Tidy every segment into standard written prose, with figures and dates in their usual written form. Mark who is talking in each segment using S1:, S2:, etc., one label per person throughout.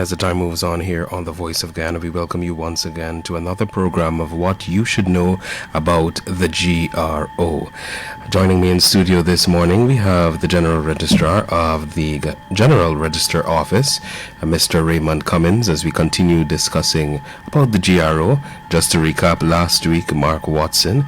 S1: And as the time moves on here on The Voice of Guyana, we welcome you once again to another program of What You Should Know About the GRO. Joining me in studio this morning, we have the General Registrar of the General Register Office, Mr. Raymon Cummings, as we continue discussing about the GRO. Just to recap, last week, Mark Watson,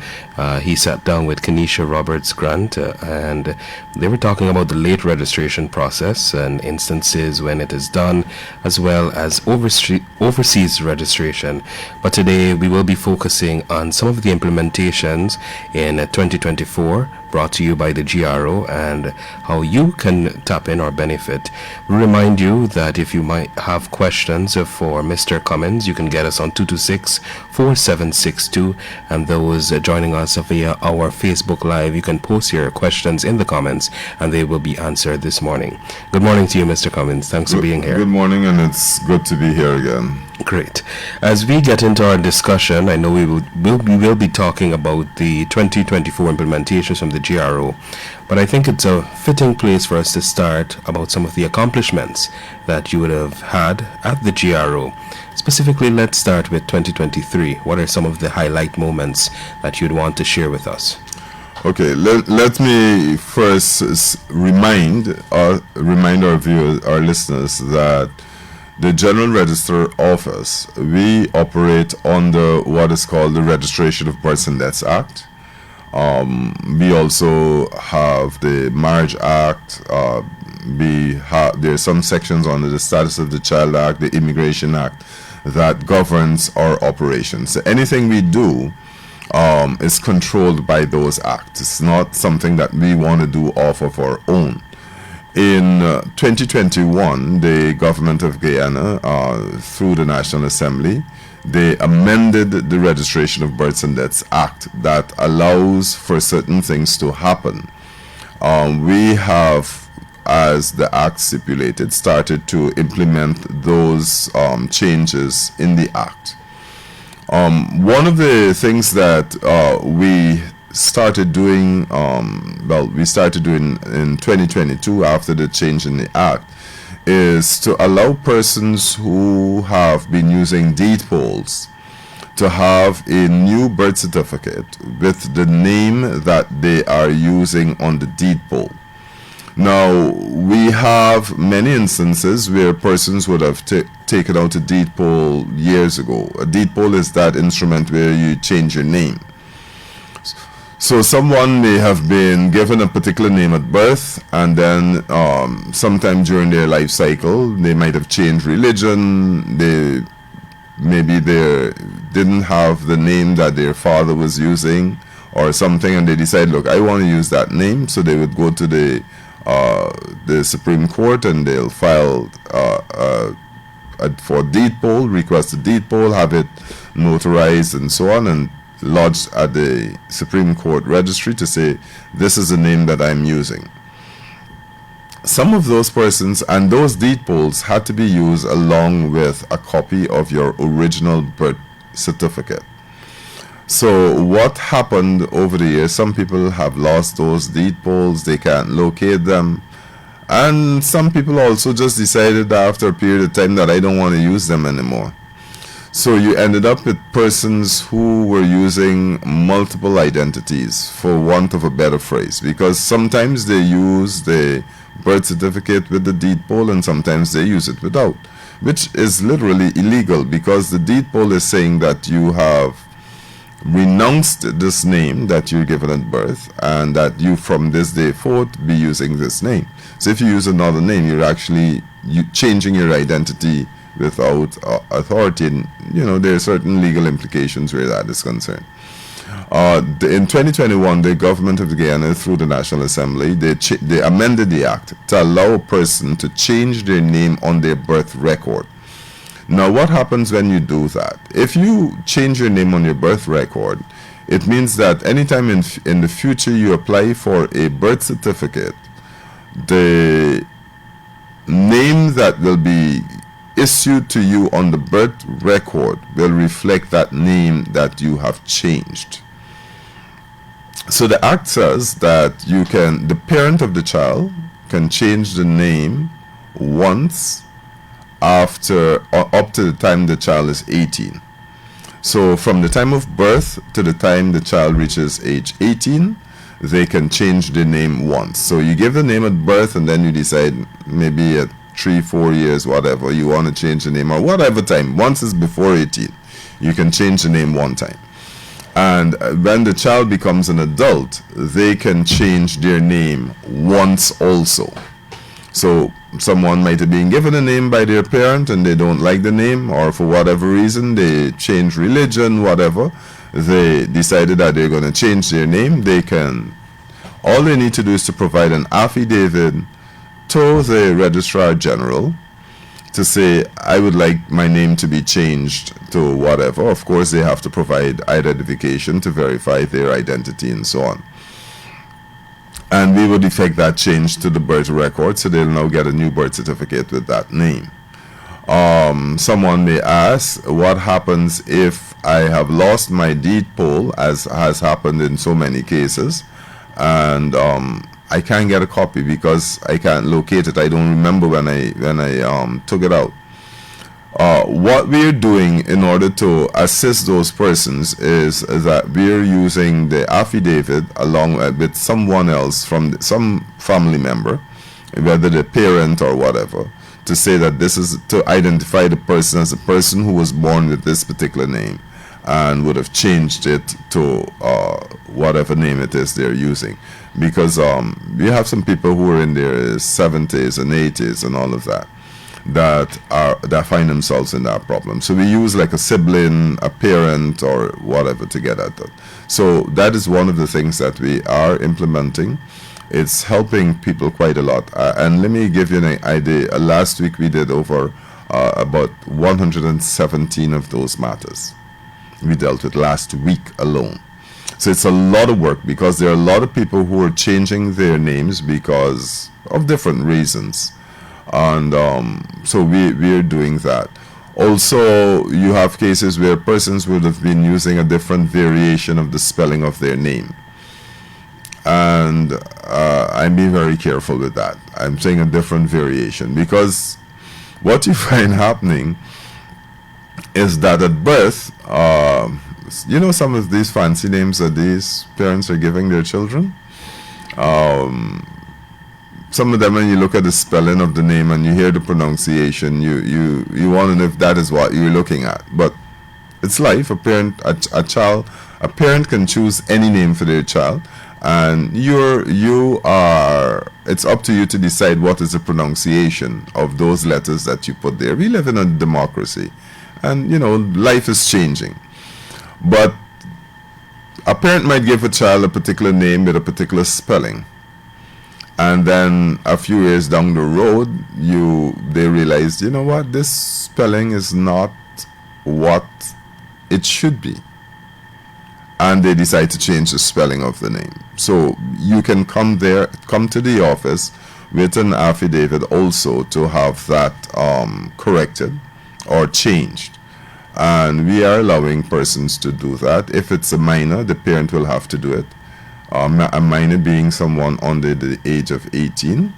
S1: he sat down with Kenesha Roberts Grant, and they were talking about the late registration process and instances when it is done, as well as overseas registration. But today we will be focusing on some of the implementations in 2024 brought to you by the GRO and how you can tap in or benefit. We remind you that if you might have questions for Mr. Cummings, you can get us on 226-4762, and those joining us via our Facebook Live, you can post your questions in the comments and they will be answered this morning. Good morning to you, Mr. Cummings. Thanks for being here.
S2: Good morning, and it's good to be here again.
S1: Great. As we get into our discussion, I know we will be talking about the 2024 implementations from the GRO, but I think it's a fitting place for us to start about some of the accomplishments that you would have had at the GRO. Specifically, let's start with 2023. What are some of the highlight moments that you'd want to share with us?
S2: Okay, let me first remind our viewers, our listeners, that the General Register Office, we operate under what is called the Registration of Births and Deaths Act. We also have the Marriage Act. There are some sections under the Status of the Child Act, the Immigration Act, that governs our operations. So anything we do is controlled by those acts. It's not something that we want to do off of our own. In 2021, the government of Guyana, through the National Assembly, they amended the Registration of Births and Deaths Act that allows for certain things to happen. We have, as the act stipulated, started to implement those changes in the act. One of the things that we started doing in 2022 after the change in the act is to allow persons who have been using deed polls to have a new birth certificate with the name that they are using on the deed poll. Now, we have many instances where persons would have taken out a deed poll years ago. A deed poll is that instrument where you change your name. So someone may have been given a particular name at birth, and then sometime during their life cycle, they might have changed religion. Maybe they didn't have the name that their father was using or something, and they decide, look, I want to use that name. So they would go to the Supreme Court and they'll file for deed poll, request a deed poll, have it notarized and so on, and lodged at the Supreme Court registry to say, this is the name that I'm using. Some of those persons and those deed polls had to be used along with a copy of your original birth certificate. So what happened over the years, some people have lost those deed polls, they can't locate them, and some people also just decided after a period of time that I don't want to use them anymore. So you ended up with persons who were using multiple identities, for want of a better phrase, because sometimes they use the birth certificate with the deed poll and sometimes they use it without, which is literally illegal, because the deed poll is saying that you have renounced this name that you're given at birth and that you from this day forth be using this name. So if you use another name, you're actually changing your identity without authority, and there are certain legal implications where that is concerned. In 2021, the government of Guyana, through the National Assembly, they amended the act to allow a person to change their name on their birth record. Now, what happens when you do that? If you change your name on your birth record, it means that anytime in the future you apply for a birth certificate, the name that will be issued to you on the birth record will reflect that name that you have changed. So the act says that the parent of the child can change the name once after or up to the time the child is 18. So from the time of birth to the time the child reaches age 18, they can change the name once. So you give the name at birth, and then you decide maybe at 3-4 years, whatever, you want to change the name, or whatever time. Once it's before 18, you can change the name one time. And when the child becomes an adult, they can change their name once also. So someone might have been given a name by their parent and they don't like the name, or for whatever reason they change religion, whatever, they decided that they're going to change their name. They can, all they need to do is to provide an affidavit to the Registrar General to say, I would like my name to be changed to whatever. Of course, they have to provide identification to verify their identity and so on. And we would effect that change to the birth record, so they'll now get a new birth certificate with that name. Someone may ask, what happens if I have lost my deed poll, as has happened in so many cases, and I can't get a copy because I can't locate it. I don't remember when I took it out. What we're doing in order to assist those persons is that we're using the affidavit along with someone else from some family member, whether the parent or whatever, to say that this is to identify the person as a person who was born with this particular name and would have changed it to whatever name it is they're using. Because we have some people who are in their 70s and 80s and all of that that find themselves in that problem. So we use like a sibling, a parent, or whatever to get at that. So that is one of the things that we are implementing. It's helping people quite a lot. And let me give you an idea. Last week we did over about 117 of those matters we dealt with last week alone. So it's a lot of work because there are a lot of people who are changing their names because of different reasons. And so we're doing that. Also, you have cases where persons would have been using a different variation of the spelling of their name. And I'm being very careful with that. I'm saying a different variation because what you find happening is that at birth, you know, some of these fancy names that these parents are giving their children, some of them, when you look at the spelling of the name and you hear the pronunciation, you want to know if that is what you're looking at. But it's life. A parent can choose any name for their child, and it's up to you to decide what is the pronunciation of those letters that you put there. We live in a democracy, and you know, life is changing. But a parent might give a child a particular name with a particular spelling, and then a few years down the road, they realize, you know what, this spelling is not what it should be, and they decide to change the spelling of the name. So you can come to the office with an affidavit also to have that corrected or changed. And we are allowing persons to do that. If it's a minor, the parent will have to do it. A minor being someone under the age of 18.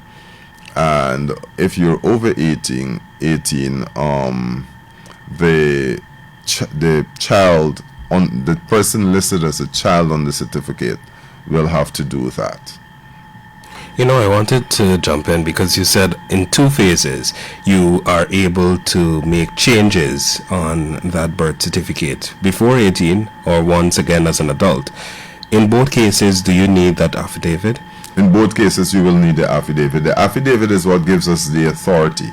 S2: And if you're over 18, the child, the person listed as a child on the certificate will have to do that.
S1: You know, I wanted to jump in because you said in 2 phases you are able to make changes on that birth certificate before 18 or once again as an adult. In both cases, do you need that affidavit?
S2: In both cases, you will need the affidavit. The affidavit is what gives us the authority,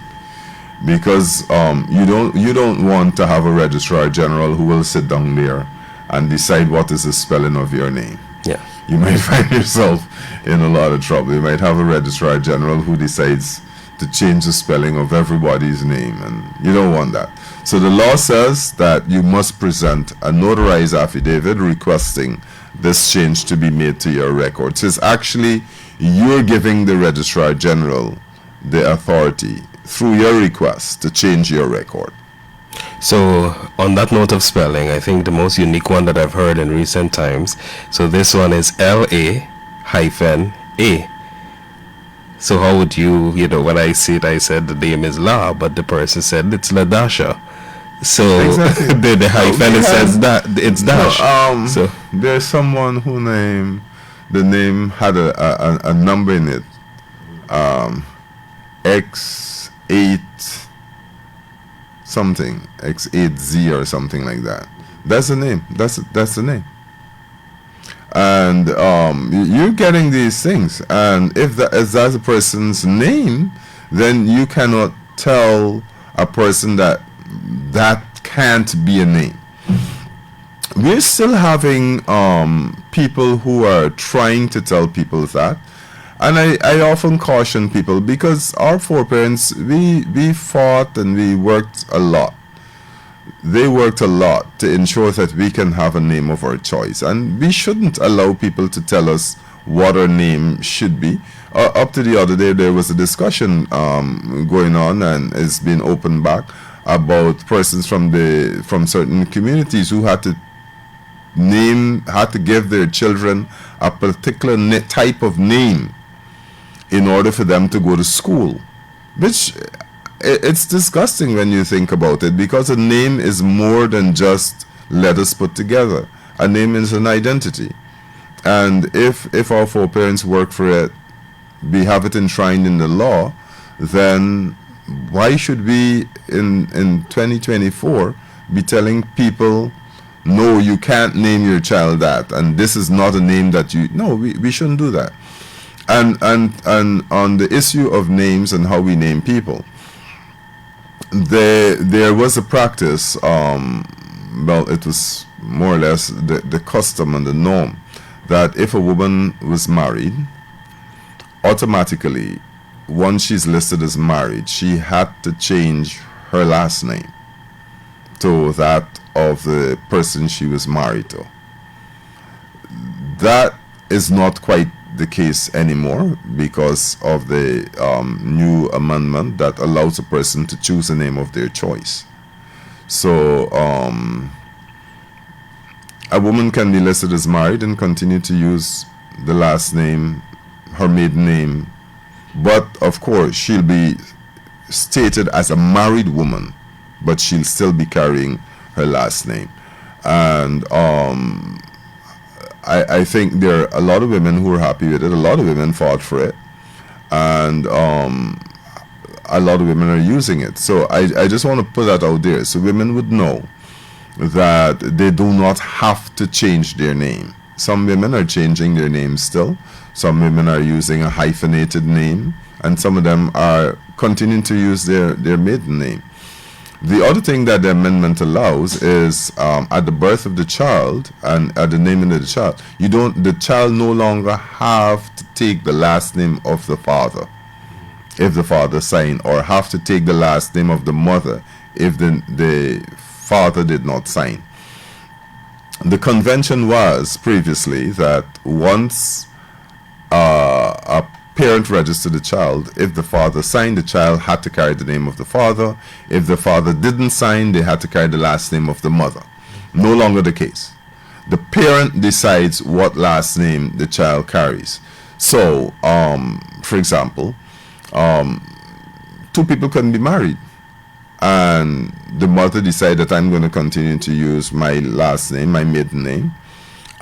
S2: because you don't want to have a registrar general who will sit down there and decide what is the spelling of your name.
S1: Yeah.
S2: You might find yourself in a lot of trouble. You might have a registrar general who decides to change the spelling of everybody's name, and you don't want that. So the law says that you must present a notarized affidavit requesting this change to be made to your record. So it's actually you're giving the registrar general the authority through your request to change your record.
S1: So on that note of spelling, I think the most unique one that I've heard in recent times, so this one is LA-A. So how would you, when I see it, I said the name is La, but the person said it's Ladasha. So
S2: Exactly.
S1: the hyphen it says that it's
S2: No,
S1: dash. So
S2: there's someone who the name had a number in it. X8 something, X8Z or something like that. That's the name. That's the name. And you're getting these things, and if that's a person's name, then you cannot tell a person that can't be a name. We're still having people who are trying to tell people that, and I often caution people, because our foreparents, we fought and we worked a lot. They worked a lot to ensure that we can have a name of our choice, and we shouldn't allow people to tell us what our name should be. Up to the other day, there was a discussion going on, and it's been opened back, about persons from certain communities who had to give their children a particular type of name in order for them to go to school, which it's disgusting when you think about it, because a name is more than just letters put together. A name is an identity, and if our foreparents work for it, we have it enshrined in the law, then why should we in 2024 be telling people, no, you can't name your child that, and this is not a name that you... No, we shouldn't do that. And on the issue of names and how we name people, there was a practice, well, it was more or less the custom and the norm, that if a woman was married, automatically, once she's listed as married, she had to change her last name to that of the person she was married to. That is not quite the case anymore, because of the new amendment that allows a person to choose a name of their choice. So a woman can be listed as married and continue to use the last name, her maiden name, but of course she'll be stated as a married woman, but she'll still be carrying her last name. And I think there are a lot of women who are happy with it. A lot of women fought for it, and a lot of women are using it. So I just want to put that out there, so women would know that they do not have to change their name. Some women are changing their name still. Some women are using a hyphenated name, and some of them are continuing to use their maiden name. The other thing that the amendment allows is at the birth of the child and at the naming of the child, the child no longer have to take the last name of the father if the father signed, or have to take the last name of the mother if the father did not sign. The convention was previously that once a parent registered the child, if the father signed, the child had to carry the name of the father. If the father didn't sign, they had to carry the last name of the mother. No longer the case. The parent decides what last name the child carries. So, for example, two people can be married, and the mother decided that I'm going to continue to use my last name, my maiden name.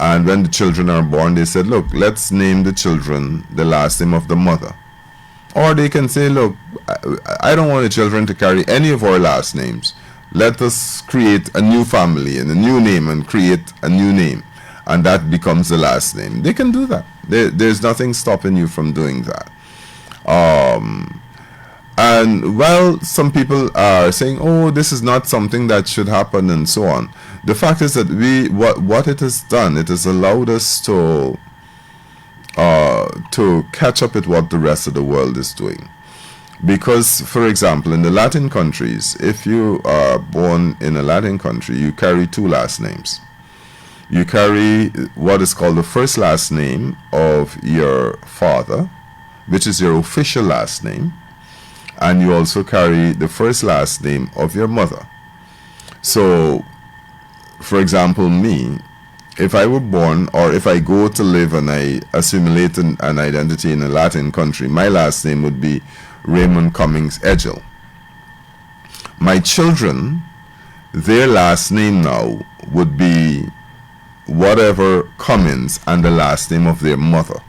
S2: And when the children are born, they said, look, let's name the children the last name of the mother. Or they can say, look, I don't want the children to carry any of our last names. Let us create a new family and a new name and create a new name. And that becomes the last name. They can do that. There's nothing stopping you from doing that. And while some people are saying, oh, this is not something that should happen and so on, the fact is that what it has done, it has allowed us to catch up with what the rest of the world is doing. Because, for example, in the Latin countries, if you are born in a Latin country, you carry two last names. You carry what is called the first last name of your father, which is your official last name, and you also carry the first last name of your mother. So, for example, me, if I were born, or if I go to live and I assimilate an identity in a Latin country, my last name would be Raymon Cummings Edgel. My children, their last name now would be whatever Cummings and the last name of their mother.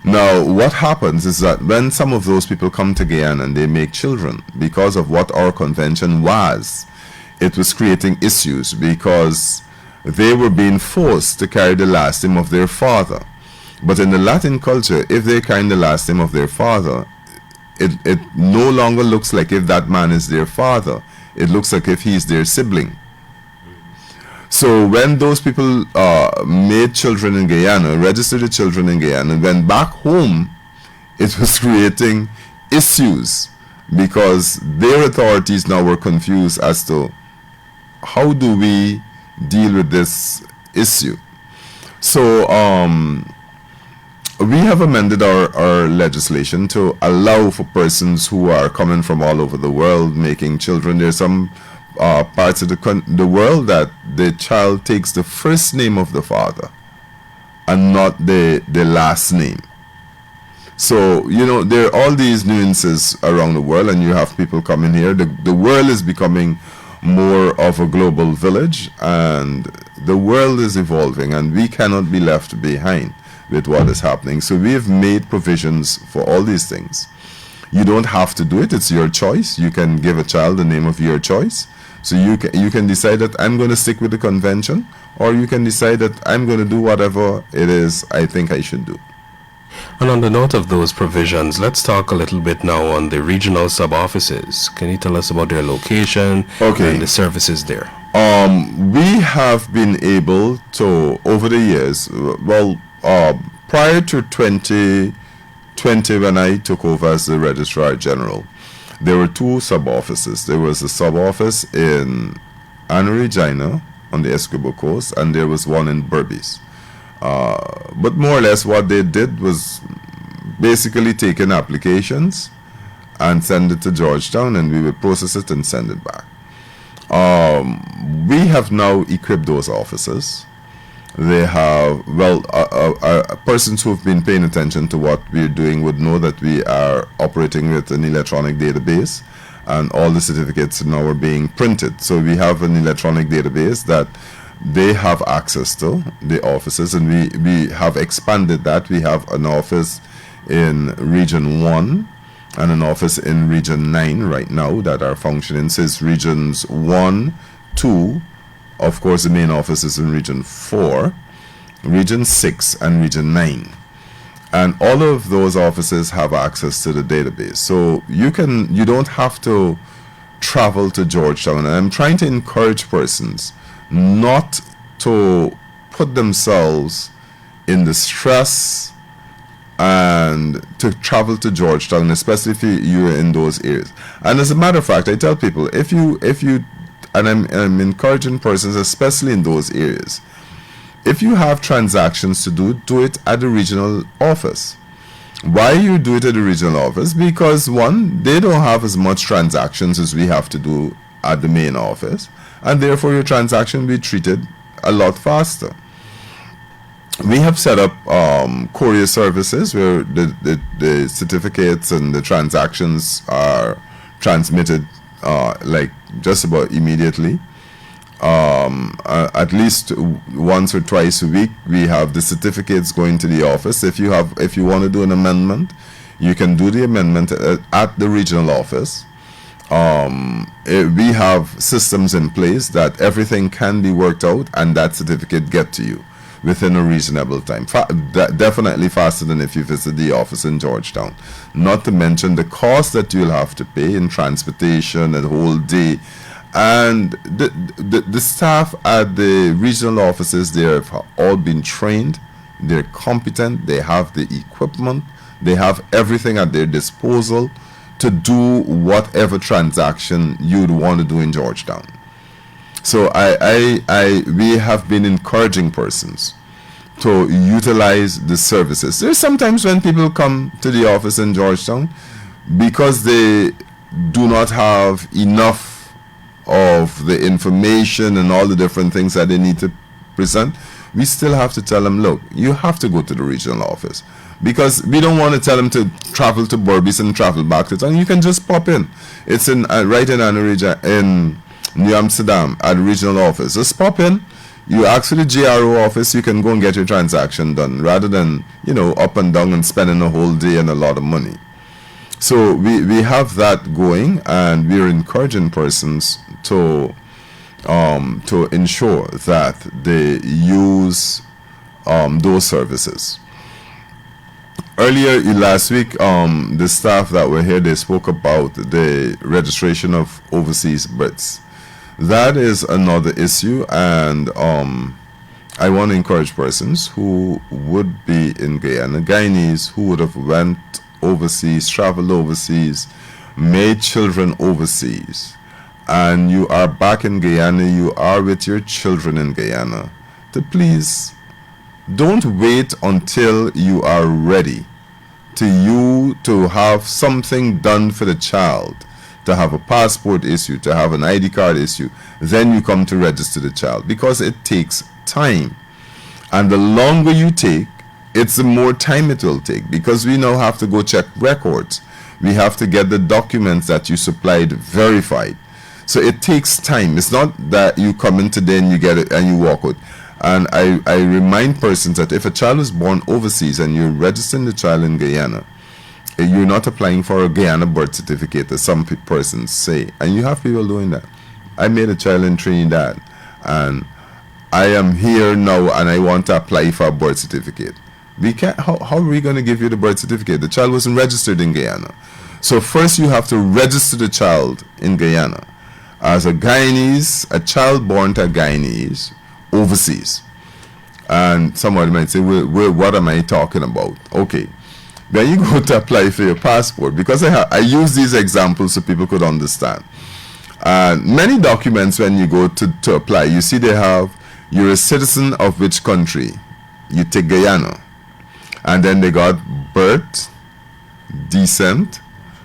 S2: Now, what happens is that when some of those people come to Guyana and they make children, because of what our convention was, it was creating issues because they were being forced to carry the last name of their father. But in the Latin culture, if they carry the last name of their father, it no longer looks like if that man is their father. It looks like if he's their sibling. So when those people made children in Guyana, registered the children in Guyana, and went back home, it was creating issues because their authorities now were confused as to how do we deal with this issue. So we have amended our legislation to allow for persons who are coming from all over the world making children. There's some parts of the world that the child takes the first name of the father and not the last name. So, you know, there are all these nuances around the world, and you have people coming here. The world is becoming more of a global village, and the world is evolving, and we cannot be left behind with what is happening. So we have made provisions for all these things. You don't have to do it. It's your choice. You can give a child the name of your choice. So you can decide that I'm going to stick with the convention, or you can decide that I'm going to do whatever it is I think I should do.
S1: And on the note of those provisions, let's talk a little bit now on the regional sub-offices. Can you tell us about their location and the services there?
S2: We have been able to, over the years, prior to 2020 when I took over as the Registrar General, there were two sub-offices. There was a sub-office in Anna Regina on the Escobar Coast, and there was one in Berbice. But more or less what they did was basically take in applications and send it to Georgetown, and we would process it and send it back. We have now equipped those offices. They have, persons who have been paying attention to what we're doing would know that we are operating with an electronic database, and all the certificates now are being printed. So we have an electronic database that they have access to, the offices, and we have expanded that. We have an office in Region 1 and an office in Region 9 right now that are functioning. Since Regions 1, 2, of course the main office is in Region 4, Region 6 and Region 9. And all of those offices have access to the database. So you don't have to travel to Georgetown. And I'm trying to encourage persons not to put themselves in the stress and to travel to Georgetown, especially if you're in those areas. And as a matter of fact, I tell people, if you and I'm encouraging persons, especially in those areas, if you have transactions to do it at the regional office. Why you do it at the regional office? Because one, they don't have as much transactions as we have to do at the main office, and therefore your transaction will be treated a lot faster. We have set up courier services where the certificates and the transactions are transmitted like just about immediately. At least once or twice a week, we have the certificates going to the office. If you want to do an amendment, you can do the amendment at the regional office. We have systems in place that everything can be worked out and that certificate get to you within a reasonable time. Definitely faster than if you visit the office in Georgetown. Not to mention the cost that you'll have to pay in transportation the whole day. And the staff at the regional offices, they have all been trained, they're competent, they have the equipment, they have everything at their disposal to do whatever transaction you'd want to do in Georgetown. So we have been encouraging persons to utilize the services. There's sometimes when people come to the office in Georgetown because they do not have enough of the information and all the different things that they need to present, we still have to tell them, look, you have to go to the regional office. Because we don't want to tell them to travel to Berbice and travel back to town. You can just pop in. It's in right in Anarija, in New Amsterdam at the regional office. Just pop in. You ask for the GRO office, you can go and get your transaction done rather than, up and down and spending a whole day and a lot of money. So we have that going, and we're encouraging persons to ensure that they use those services. Earlier last week, the staff that were here, they spoke about the registration of overseas births. That is another issue, and I want to encourage persons who would be in Guyana, Guyanese who would have went overseas, traveled overseas, made children overseas, and you are back in Guyana, you are with your children in Guyana, to please don't wait until you are ready to have something done for the child, to have a passport issue, to have an ID card issue. Then you come to register the child, because it takes time. And the longer you take, it's the more time it will take, because we now have to go check records. We have to get the documents that you supplied verified. So it takes time. It's not that you come in today and you get it and you walk out. And I remind persons that if a child is born overseas and you're registering the child in Guyana, you're not applying for a Guyana birth certificate, as some persons say. And you have people doing that. I made a child in Trinidad, and I am here now and I want to apply for a birth certificate. We can't. How are we going to give you the birth certificate? The child wasn't registered in Guyana. So first you have to register the child in Guyana as a Guyanese, a child born to a Guyanese, overseas. And somebody might say, well, what am I talking about? Okay, then you go to apply for your passport, because I use these examples so people could understand. Many documents, when you go to apply, you see they have, you're a citizen of which country. You take Guyana, and then they got birth, descent,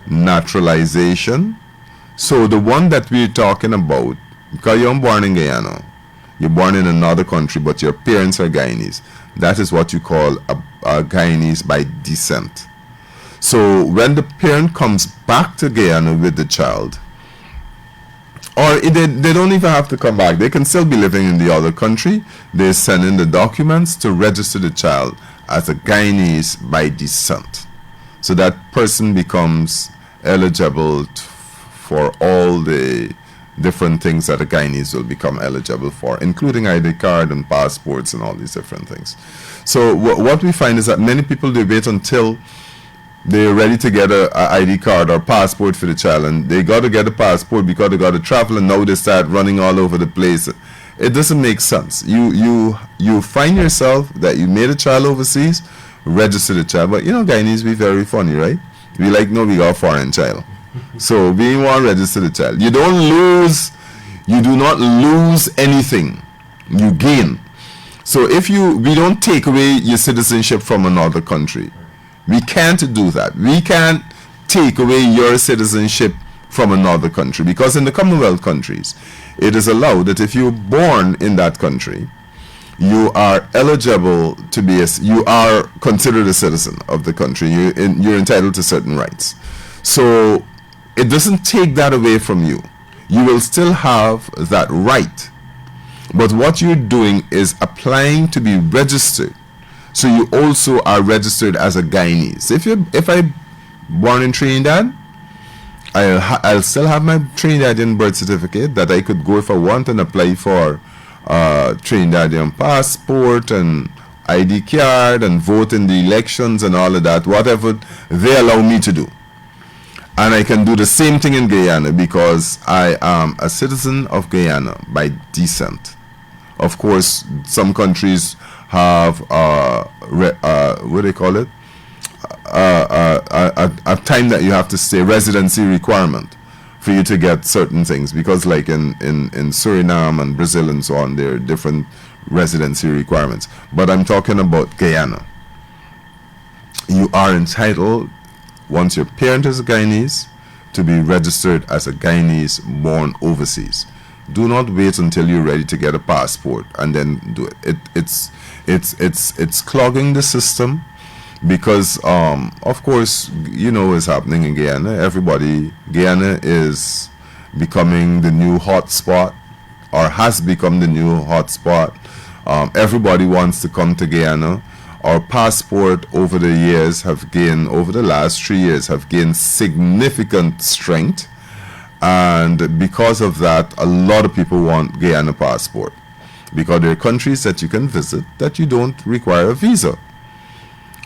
S2: naturalization. So the one that we're talking about, because you're born in Guyana, you're born in another country, but your parents are Guyanese. That is what you call a Guyanese by descent. So when the parent comes back to Guyana with the child, or they don't even have to come back, they can still be living in the other country, they send in the documents to register the child as a Guyanese by descent. So that person becomes eligible for all the different things that a Guyanese will become eligible for, including ID card and passports and all these different things. So what we find is that many people, they wait until they're ready to get a ID card or passport for the child, and they got to get a passport because they got to travel, and now they start running all over the place. It doesn't make sense. You find yourself that you made a child overseas, register the child, but Guyanese, we very funny, right? We like, no, we got a foreign child. So we want to register the child. You do not lose anything. You gain. So we don't take away your citizenship from another country. We can't do that. We can't take away your citizenship from another country, because in the Commonwealth countries, it is allowed that if you're born in that country, you are eligible to be you are considered a citizen of the country. You're entitled to certain rights. So it doesn't take that away from you. You will still have that right. But what you're doing is applying to be registered. So you also are registered as a Guyanese. If I'm born in Trinidad, I'll still have my Trinidadian birth certificate that I could go if I want and apply for Trinidadian passport and ID card and vote in the elections and all of that, whatever they allow me to do. And I can do the same thing in Guyana, because I am a citizen of Guyana by descent. Of course, some countries have what do they call it? A time that you have to stay, residency requirement for you to get certain things, because like in Suriname and Brazil and so on, there are different residency requirements. But I'm talking about Guyana. You are entitled, once your parent is a Guyanese, to be registered as a Guyanese born overseas. Do not wait until you're ready to get a passport and then do it. It's clogging the system because, of course, what's happening in Guyana. Guyana is becoming the new hotspot, or has become the new hotspot. Everybody wants to come to Guyana. Our passport over the last 3 years, have gained significant strength. And because of that, a lot of people want Guyana passport. Because there are countries that you can visit that you don't require a visa.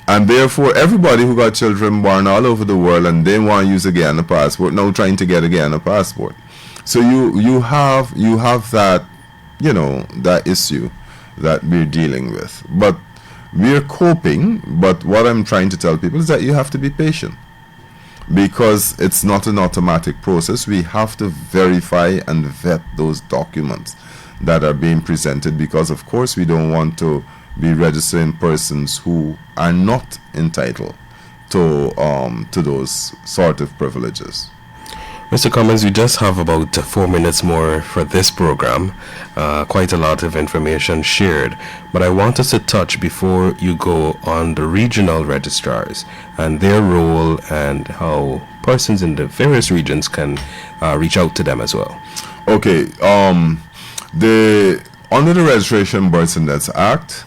S2: And therefore, everybody who got children born all over the world and they want to use a Guyana passport, now trying to get a Guyana passport. So you have that, that issue that we're dealing with. But we're coping. But what I'm trying to tell people is that you have to be patient, because it's not an automatic process. We have to verify and vet those documents that are being presented, because of course we don't want to be registering persons who are not entitled to those sort of privileges.
S1: Mr. Cummings, we just have about 4 minutes more for this program. Quite a lot of information shared. But I want us to touch, before you go, on the regional registrars and their role and how persons in the various regions can reach out to them as well.
S2: Okay. Under the Registration Births and Deaths Act,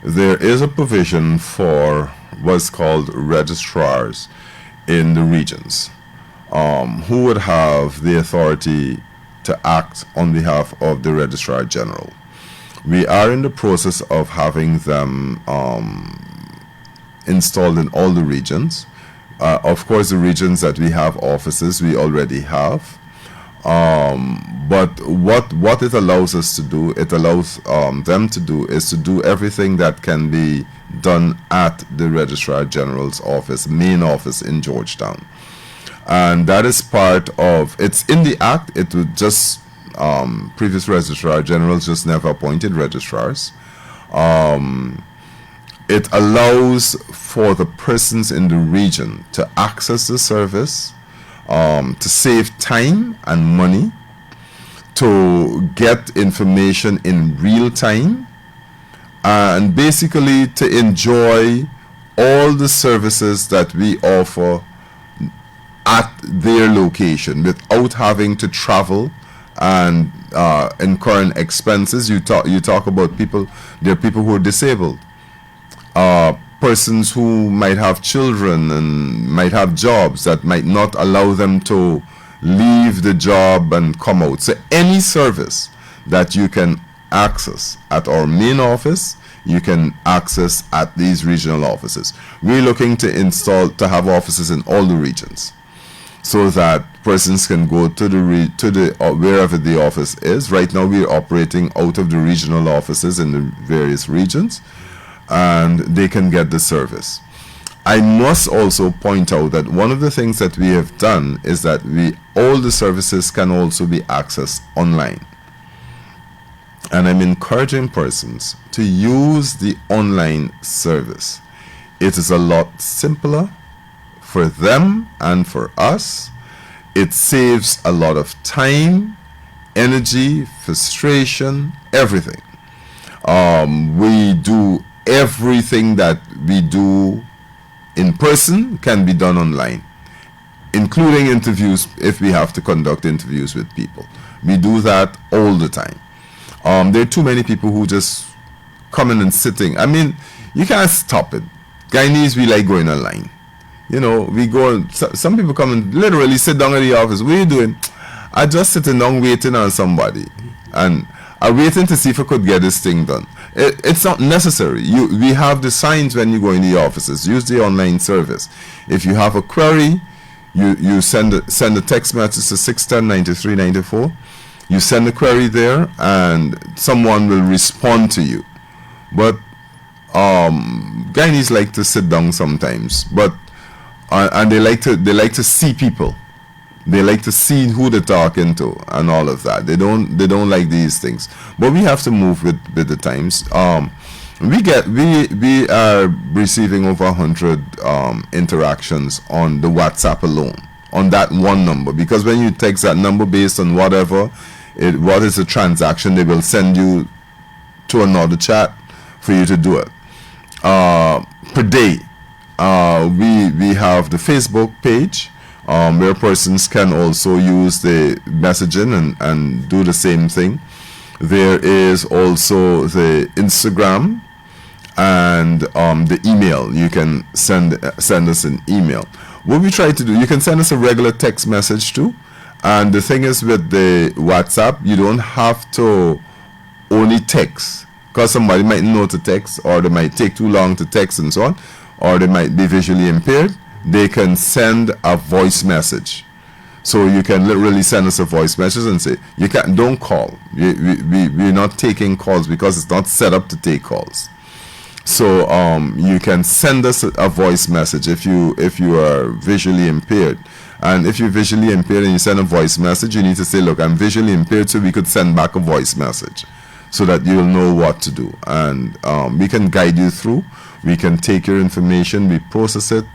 S2: there is a provision for what's called registrars in the regions, who would have the authority to act on behalf of the Registrar General. We are in the process of having them installed in all the regions. Of course, the regions that we have offices, we already have. But what it allows us to do, it allows them to do, is to do everything that can be done at the Registrar General's office, main office in Georgetown. And that is part of, it's in the act. It would just, previous Registrar Generals just never appointed registrars. It allows for the persons in the region to access the service, to save time and money, to get information in real time, and basically to enjoy all the services that we offer at their location without having to travel and incurring expenses. You talk about people. There are people who are disabled, persons who might have children and might have jobs that might not allow them to leave the job and come out. So any service that you can access at our main office, you can access at these regional offices. We're looking to have offices in all the regions, so that persons can go to wherever the office is. Right now, we're operating out of the regional offices in the various regions, and they can get the service. I must also point out that one of the things that we have done is that all the services can also be accessed online. And I'm encouraging persons to use the online service. It is a lot simpler for them and for us. It saves a lot of time, energy, frustration, everything. We do everything that we do in person can be done online, including interviews if we have to conduct interviews with people. We do that all the time. There are too many people who just come in and sitting. I mean, you can't stop it. Guyanese, we like going online. We go, some people come and literally sit down at the office. What are you doing? I just sitting down waiting on somebody. And I'm waiting to see if I could get this thing done. It's not necessary. We have the signs when you go in the offices. Use the online service. If you have a query, you send a text message to 610-9394. You send the query there, and someone will respond to you. But Guyanese like to sit down sometimes, but and they like to see people. They like to see who they're talking to and all of that. They don't like these things. But we have to move with the times. We are receiving over 100 interactions on the WhatsApp alone, on that one number. Because when you text that number based on whatever, what is a transaction, they will send you to another chat for you to do it. Per day, we have the Facebook page, where persons can also use the messaging and do the same thing. There is also the Instagram and the email. You can send us an email. What we try to do, you can send us a regular text message too. And the thing is, with the WhatsApp, you don't have to only text, because somebody might know to text, or they might take too long to text and so on, or they might be visually impaired. They can send a voice message. So you can literally send us a voice message and say, don't call. We're not taking calls, because it's not set up to take calls. So you can send us a voice message if you are visually impaired. And if you're visually impaired and you send a voice message, you need to say, look, I'm visually impaired, so we could send back a voice message so that you'll know what to do. And we can guide you through. We can take your information, we process it,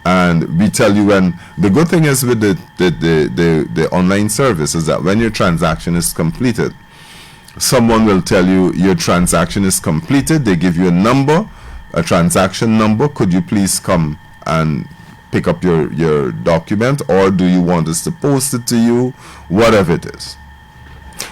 S2: and we tell you when. The good thing is with the online service is that when your transaction is completed, someone will tell you your transaction is completed. They give you a number, a transaction number. Could you please come and pick up your document, or do you want us to post it to you? Whatever it is.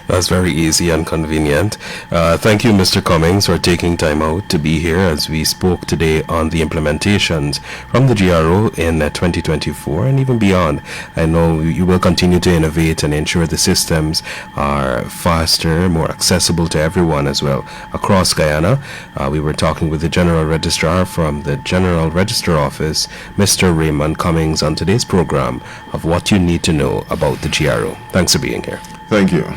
S1: That's very easy and convenient. Thank you, Mr. Cummings, for taking time out to be here as we spoke today on the implementations from the GRO in 2024 and even beyond. I know you will continue to innovate and ensure the systems are faster, more accessible to everyone as well across Guyana. We were talking with the General Registrar from the General Register Office, Mr. Raymon Cummings, on today's program of What You Need to Know About the GRO. Thanks for being here.
S2: Thank you.